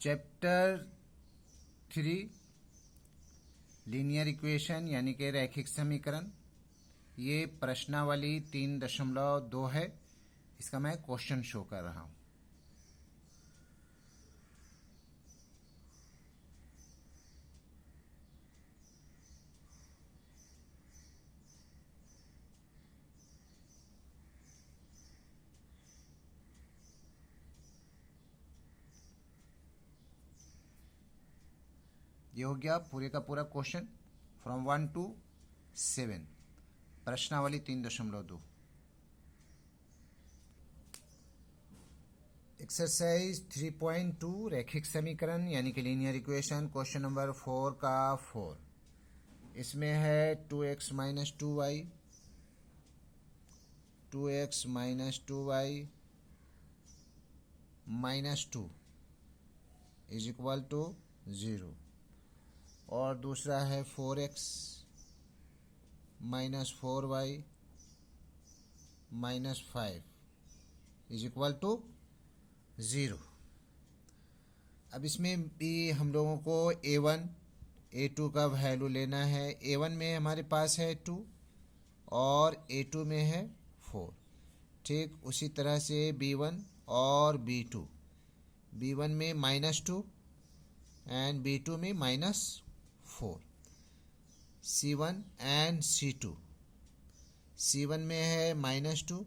Chapter 3 linear equation यानी कि रैखिक समीकरण। ये प्रश्नावली 3.2 है। इसका मैं क्वेश्चन शो कर रहा हूं। ये हो गया पूरे का पूरा क्वेश्चन फ्रॉम 1 to 7, प्रश्नावली 3.2। एक्सरसाइज 3.2 रैखिक समीकरण यानी कि लीनियर इक्वेशन, क्वेश्चन नंबर 4 का 4। इसमें है 2x minus 2y, 2x minus 2y minus 2 is equal to 0, और दूसरा है 4x minus 4y minus 5 is equal to 0। अब इसमें भी हम लोगों को a1 a2 का वैल्यू लेना है। a1 में हमारे पास है 2 और a2 में है 4। ठीक उसी तरह से b1 और b2, b1 में माइनस 2 एंड b2 में minus 4। C1 and C2, C1 में है माइनस 2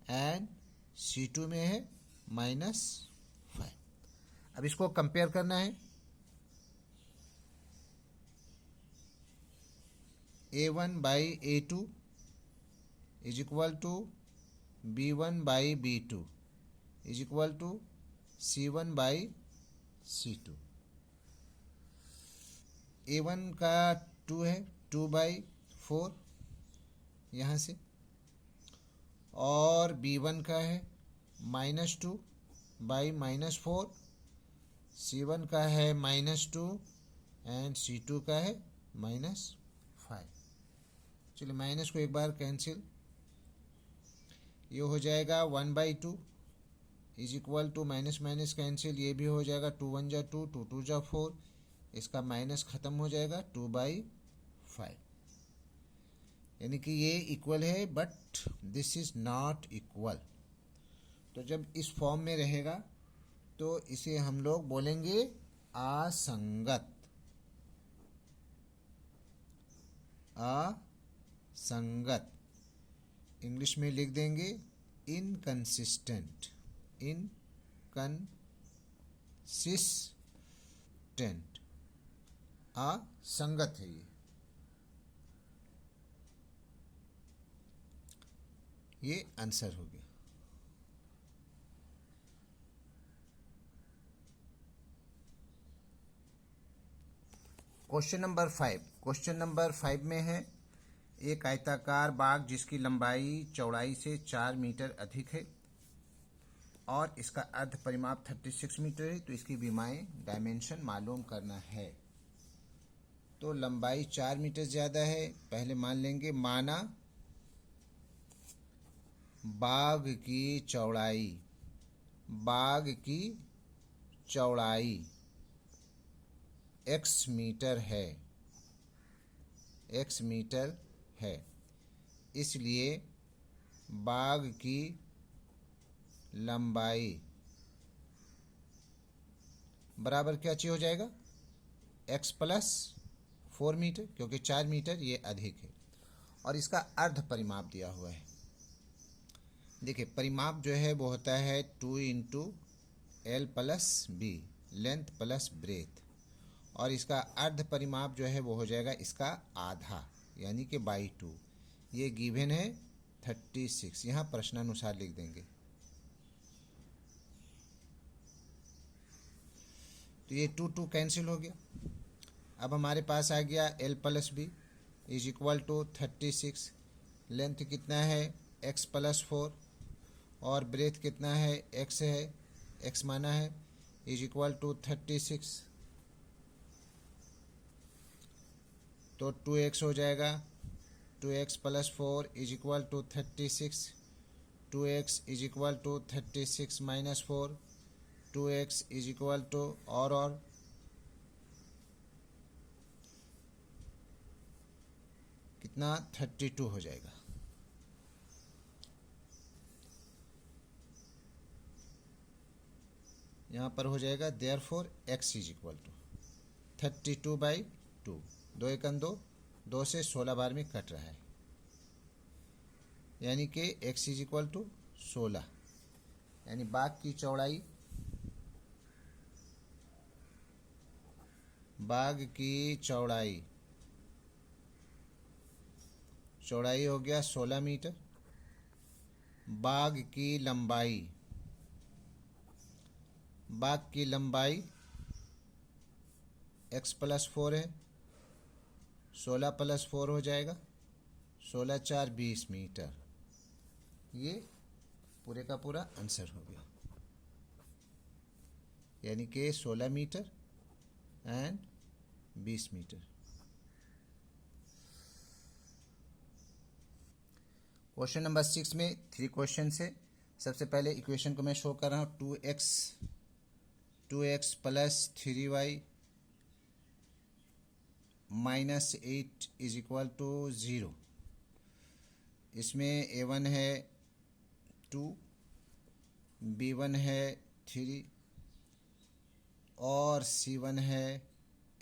एंड C2 में है माइनस 5। अब इसको कंपेयर करना है। A1 by A2 is equal to B1 by B2 is equal to C1 by C2। A1 का 2 है, 2/4 यहाँ से, और B1 का है माइनस 2 बाई माइनस 4, C1 का है माइनस 2 एंड C2 का है माइनस 5। चलिए माइनस को एक बार कैंसिल, ये हो जाएगा 1/2 is equal to minus minus cancel, ये भी हो जाएगा 2 1 जा 2, 2 2 जा 4, इसका माइनस खत्म हो जाएगा 2/5। यानी कि ये इक्वल है but this is not equal. तो जब इस फॉर्म में रहेगा तो इसे हम लोग बोलेंगे असंगत। असंगत इंग्लिश में लिख देंगे इनकंसिस्टेंट। इनकंसिस्टेंट असंगत है ये आंसर हो गया। Question number 5। क्वेश्चन नंबर 5 में है एक आयताकार बाग जिसकी लंबाई चौड़ाई से 4 मीटर अधिक है और इसका अर्ध परिमाप 36 मीटर है, तो इसकी विमाएं डायमेंशन मालूम करना है। तो लंबाई 4 मीटर ज़्यादा है। पहले मान लेंगे, माना बाग की चौड़ाई x मीटर है, इसलिए बाग की लंबाई बराबर क्या चाहिए हो जाएगा, x प्लस 4 मीटर, क्योंकि 4 मीटर ये अधिक है। और इसका अर्ध परिमाप दिया हुआ है। देखिए परिमाप जो है वो होता है 2 into L plus B, length plus breadth, और इसका अर्ध परिमाप जो है वो हो जाएगा इसका आधा यानी कि बाई 2। ये गिवन है 36, यहाँ प्रश्नानुसार लिख देंगे। तो ये 2 2 कैंसिल हो गया। अब हमारे पास आ गया L plus B is equal to 36। Length कितना है x प्लस 4 और ब्रेथ कितना है x है, x माना है, इज इक्वल टू 36। तो 2x हो जाएगा, 2x plus 4 is equal to 36, 2x is equal to 36 minus 4, 2x is equal to और कितना 32 हो जाएगा। यहाँ पर हो जाएगा therefore x is equal to 32/2। 2 एकम 2, 2 से 16 बार में कट रहा है, यानी कि x इज इक्वल टू 16, यानी बाग की चौड़ाई, बाग की चौड़ाई हो गया 16 मीटर। बाग की लंबाई, x + 4 है, 16 + 4 हो जाएगा, 16 × 4 = 20 मीटर। ये पूरे का पूरा आंसर हो गया, यानी कि 16 metre and 20 metre. Question number 6 में 3 क्वेश्चन है। सबसे पहले इक्वेशन को मैं शो कर रहा हूँ, 2x + 3y - 8 is equal to 0। इसमें a1 है 2, b1 है 3 और c1 है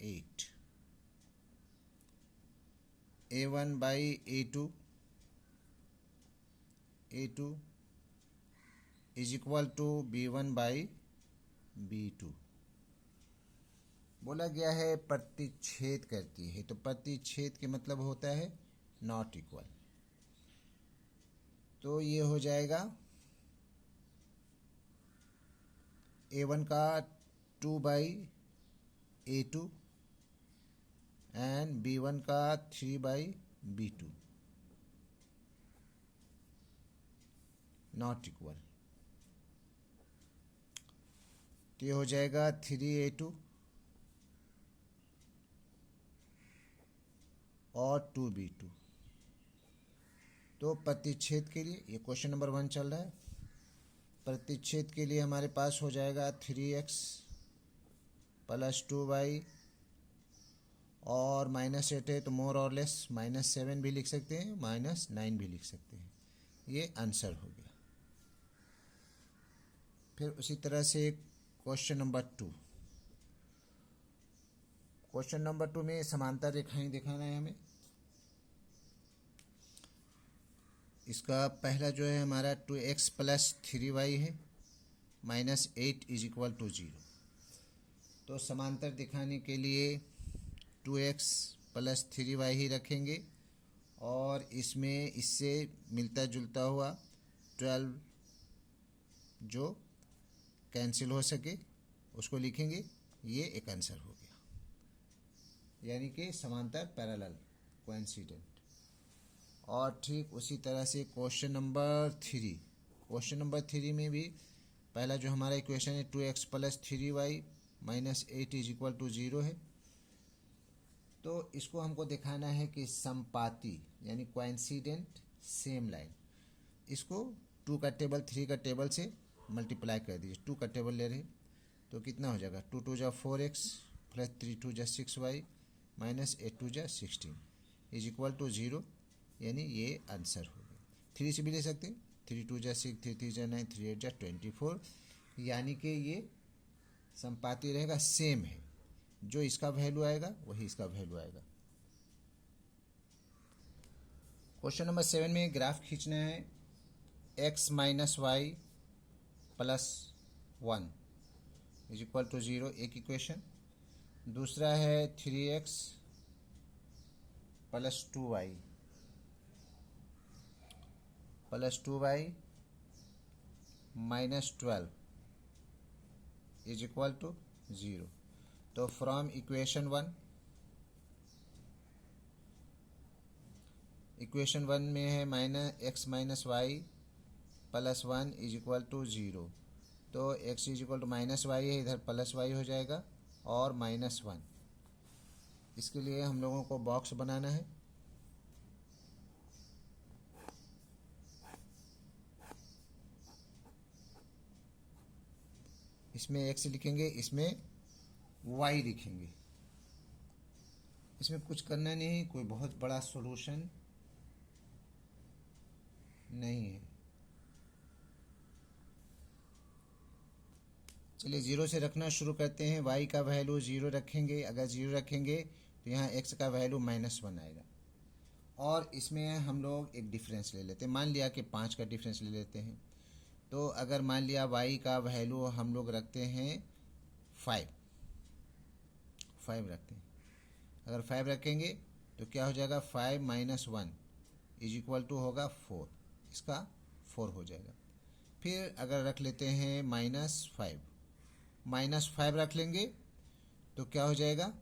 8। a1/a2 is equal to b1/b2। बोला गया है प्रतिच्छेद करती है, तो प्रतिच्छेद के मतलब होता है नॉट इक्वल। तो ये हो जाएगा a1 का 2/a2 एंड b1 का 3/b2 नॉट इक्वल। तो ये हो जाएगा 3a2 और 2b2। तो प्रतिच्छेद के लिए ये क्वेश्चन नंबर 1 चल रहा है। प्रतिच्छेद के लिए हमारे पास हो जाएगा 3x + 2y और -8 है, तो मोर और लेस -7 भी लिख सकते हैं, -9 भी लिख सकते हैं। ये आंसर हो गया। फिर उसी तरह से क्वेश्चन नंबर 2। क्वेश्चन नंबर 2 में समांतर रेखाएं दिखाना है हमें। इसका पहला जो है हमारा 2x + 3y है, -8 इज इक्वल टू 0। तो समांतर दिखाने के लिए 2x + 3y ही रखेंगे और इसमें इससे मिलता जुलता हुआ 12 जो कैंसिल हो सके उसको लिखेंगे। ये एक आंसर हो गया, यानी कि समांतर पैरेलल कोइंसिडेंट। और ठीक उसी तरह से क्वेश्चन नंबर 3। क्वेश्चन नंबर 3 में भी पहला जो हमारा इक्वेशन है 2x + 3y - 8 is equal to 0 है। तो इसको हमको दिखाना है कि समपाती यानी कोइंसिडेंट सेम लाइन। इसको 2 का टेबल 3 का टेबल से मल्टीप्लाई कर दीजिए। 2 का टेबल ले रहे तो कितना हो जाएगा, 2 × 2 = 4x + 3 × 2 = 6y - 8 × 2 = 16 is equal to 0, यानी ये आंसर हो गया। 3 से भी ले सकते हैं, 3 × 2 = 6, 3 × 3 = 9, 3 × 8 = 24, यानी कि ये संपाती रहेगा, सेम है। जो इसका वैल्यू आएगा वही इसका वैल्यू आएगा। क्वेश्चन नंबर 7 में ग्राफ खींचना है। x - y + 1 is equal to 0 एक इक्वेशन। दूसरा है 3x + 2y - 12 is equal to 0। तो फ्रॉम इक्वेशन 1 में है -x - y + 1 is equal to 0। तो x is equal to -y है, इधर +y हो जाएगा और -1। इसके लिए हम लोगों को बॉक्स बनाना है। इसमें x लिखेंगे, इसमें y लिखेंगे। इसमें कुछ करना नहीं है, कोई बहुत बड़ा सॉल्यूशन नहीं है। चलिए जीरो से रखना शुरू करते हैं। y का वैल्यू जीरो रखेंगे, अगर जीरो रखेंगे तो यहाँ x का वैल्यू -1 आएगा। और इसमें हम लोग एक डिफरेंस ले लेते हैं, मान लिया कि 5 का डिफरेंस ले लेते हैं। तो अगर मान लिया y का वैल्यू हम लोग रखते हैं 5 रखते हैं। अगर 5 रखेंगे तो क्या हो जाएगा, 5 - 1 = होगा 4, इसका 4 हो जाएगा। फिर अगर रख लेते हैं -5 रख लेंगे तो क्या हो जाएगा,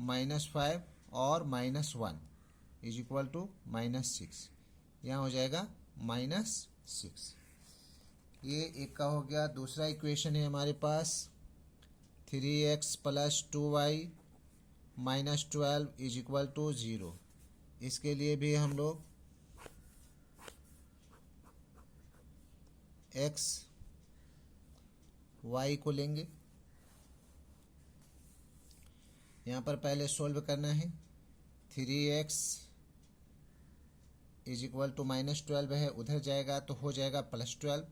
-5 और -1 = -6, यहाँ हो जाएगा -6। ये एक का हो गया। दूसरा इक्वेशन है हमारे पास 3x + 2y - 12 = 0। इसके लिए भी हम लोग x y को लेंगे। यहाँ पर पहले सोल्व करना है। 3x = -12 है, उधर जाएगा तो हो जाएगा +12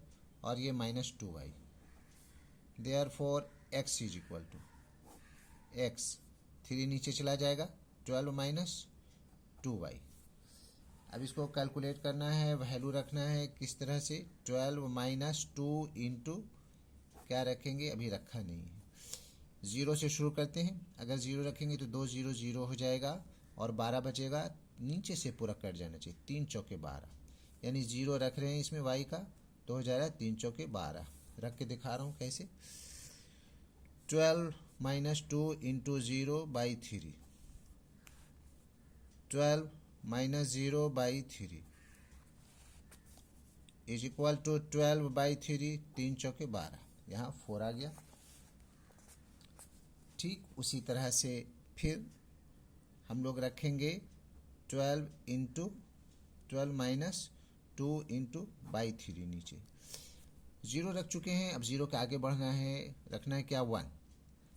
और ये -2y। देयरफॉर x = x 3 नीचे चला जाएगा, 12 - 2y। अब इसको कैलकुलेट करना है, वैल्यू रखना है। किस तरह से, 12 - 2 इंटू क्या रखेंगे, अभी रखा नहीं है। 0 से शुरू करते हैं। अगर 0 रखेंगे तो 2 0 0 हो जाएगा और 12 बचेगा। नीचे से पूरा कट जाना चाहिए, 3 चौके 12, यानी 0 रख रहे हैं इसमें y का तो हो जाएगा 3 चौके 12। रख के दिखा रहा हूँ कैसे। 12 - 2 इंटू 0/3, 12 - 0/3 = 12/3, 3 चौके 12, यहाँ 4 आ गया। ठीक उसी तरह से फिर हम लोग रखेंगे 12 इंटू 12 - 2 इंटू /3 नीचे। 0 रख चुके हैं, अब 0 के आगे बढ़ना है, रखना है क्या, 1।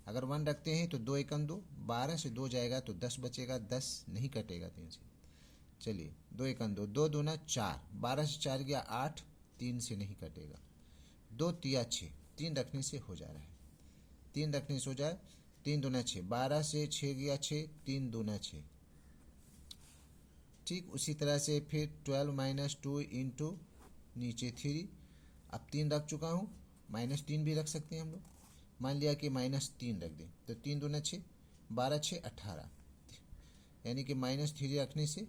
अगर 1 रखते हैं तो 2 × 2, 12 से 2 जाएगा तो 10 बचेगा, 10 नहीं कटेगा 3 से। चलिए 2 × 2, 2 दूना 4, 12 से 4 गया 8, 3 से नहीं कटेगा। 2 तिया 6, 3 रखने से हो जा रहा है, 3 रखने से हो जाए। 3 दूना 6, 12 से 6 गया 6, 3 दूना 6। ठीक उसी तरह से फिर 12 - 2 इंटू नीचे 3। अब 3 रख चुका हूँ, -3 भी रख सकते हैं हम लोग। मान लिया कि -3 रख दें तो 3 दूना 6, 12 6 18, यानी कि -3 रखने से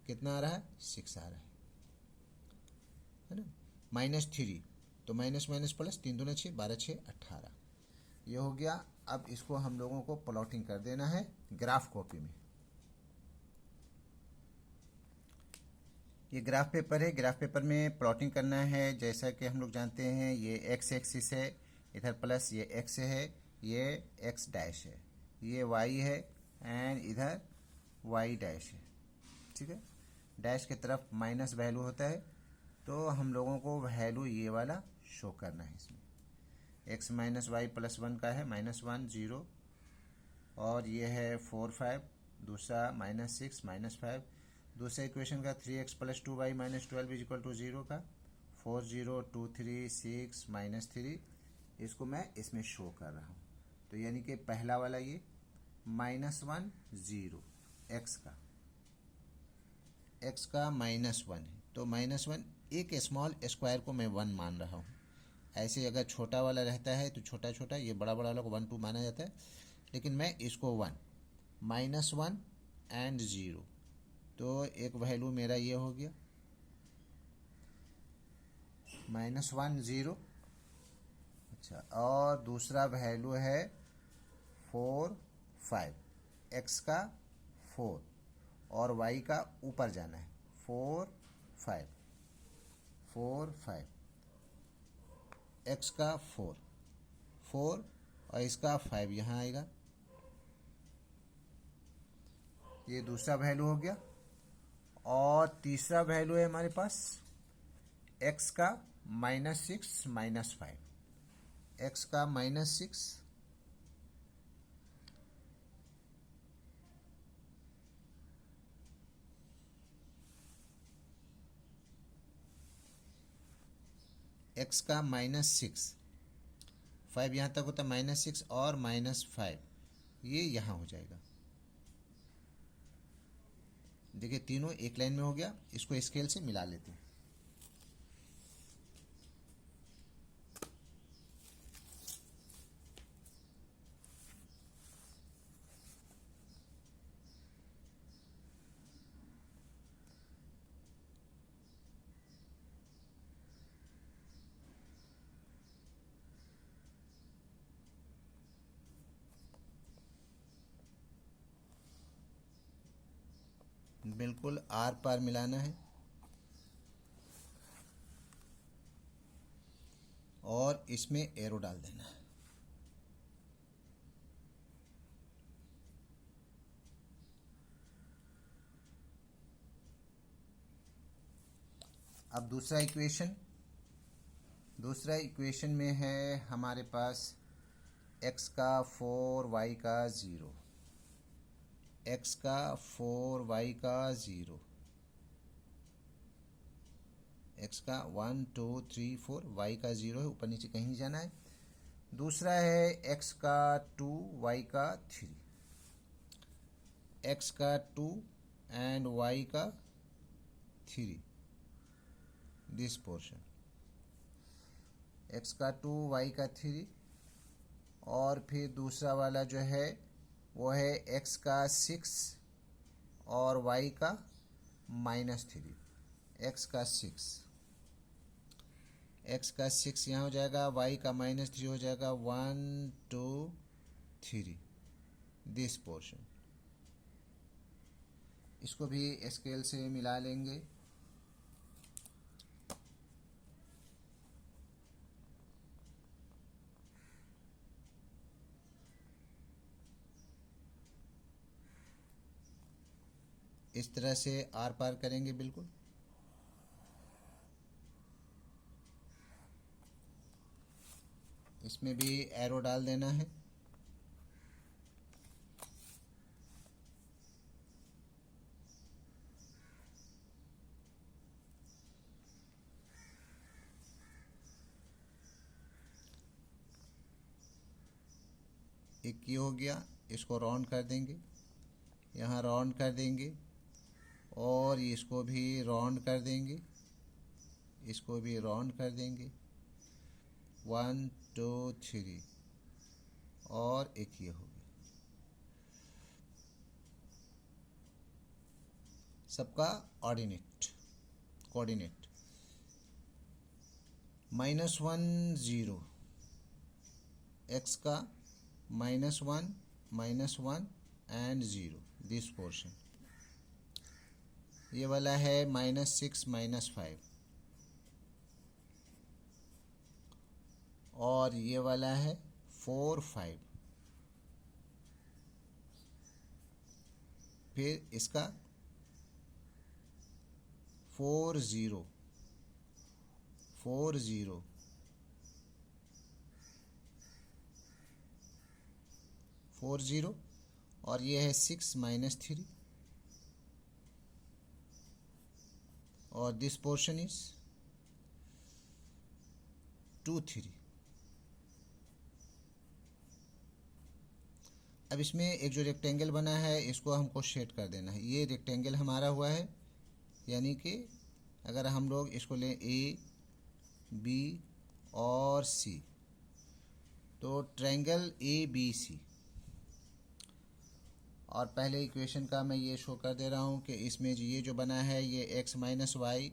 कितना आ रहा है, 6 आ रहा है ना। -3 तो माइनस माइनस प्लस, 3 दूना 6, 12 6 18, ये हो गया। अब इसको हम लोगों को प्लॉटिंग कर देना है ग्राफ कॉपी में। ये ग्राफ पेपर है, ग्राफ पेपर में प्लॉटिंग करना है। जैसा कि हम लोग जानते हैं ये x एक्सिस है, इधर प्लस ये x है, ये x डैश है, ये y है एंड इधर y डैश है। ठीक है, डैश की तरफ माइनस वैल्यू होता है, तो हम लोगों को वैल्यू ये वाला शो करना है इसमें। x - y + 1 का है -1 0, और ये है 4 5, दूसरा -6 -5, दूसरे इक्वेशन का 3x + 2y - 12 = 0 का 4 0 2 3 6 -3, इसको मैं इसमें शो कर रहा हूँ। तो यानी कि पहला वाला ये -1 0 x का -1 है, तो -1 एक स्मॉल स्क्वायर को मैं 1 मान रहा हूँ। ऐसे अगर छोटा वाला रहता है तो छोटा छोटा, ये बड़ा बड़ा वाला को 1 2 माना जाता है, लेकिन मैं इसको 1 -1 एंड 0, तो एक वैल्यू मेरा ये हो गया -1 0। अच्छा, और दूसरा वैल्यू है 4 5, x का 4 और y का ऊपर जाना है 4 5 4 5, x का 4 4 और इसका 5 यहाँ आएगा। ये दूसरा वैल्यू हो गया। और तीसरा वैल्यू है हमारे पास x का -6 -5, एक्स का -6, एक्स का -6, 5 यहाँ तक होता है -6 और -5, ये यहाँ हो जाएगा। देखिए तीनों एक लाइन में हो गया, इसको स्केल से मिला लेते हैं। बिल्कुल आर पार मिलाना है और इसमें एरो डाल देना है। अब दूसरा इक्वेशन में है हमारे पास x का 4 y का 0, x का 4 y का 0, x का 1 2 3 4, y का 0 है, ऊपर नीचे कहीं नहीं जाना है। दूसरा है x का 2 y का 3, x का 2 एंड y का 3, दिस पोर्शन, x का 2 y का 3, और फिर दूसरा वाला जो है वो है x का 6 और y का -3, x का 6 यहाँ हो जाएगा, y का -3 हो जाएगा, 1 2 3, दिस पोर्शन। इसको भी स्केल से मिला लेंगे। इस तरह से आर पार करेंगे बिल्कुल। इसमें भी एरो डाल देना है। एक ये हो गया, इसको राउंड कर देंगे, यहाँ राउंड कर देंगे, और इसको भी राउंड कर देंगे, इसको भी राउंड कर देंगे, 1 2 3, और एक ये हो गया। सबका कोऑर्डिनेट -1 0, x का -1 -1 एंड 0, दिस पोर्शन। ये वाला है -6 -5, और ये वाला है 4 5, फिर इसका 4 0 4 0, और ये है 6 -3, और दिस पोर्शन इज 2 3। अब इसमें एक जो रेक्टेंगल बना है इसको हमको शेड कर देना है। ये रेक्टेंगल हमारा हुआ है, यानी कि अगर हम लोग इसको लें ए बी और सी, तो ट्रायंगल ए बी सी। और पहले इक्वेशन का मैं ये शो कर दे रहा हूँ कि इसमें ये जो बना है ये x - y + 1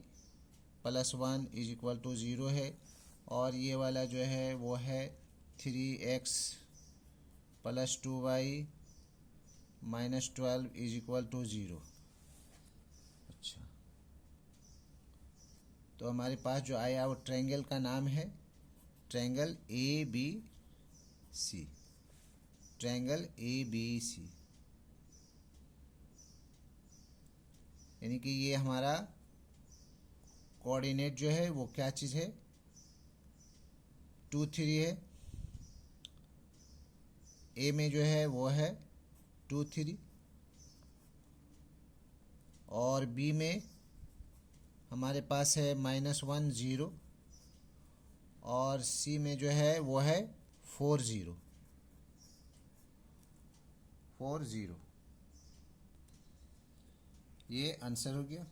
= 0 है, और ये वाला जो है वो है 3x + 2y - 12 = 0। अच्छा, तो हमारे पास जो आया वो ट्रायंगल का नाम है triangle A B C, triangle A B C, यानी कि ये हमारा कोऑर्डिनेट जो है वो क्या चीज़ है, 2 3 है, ए में जो है वो है 2 3 और बी में हमारे पास है -1 0 और सी में जो है वो है 4 0 4 0। ये आंसर हो गया।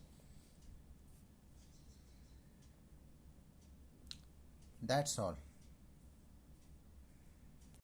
That's all.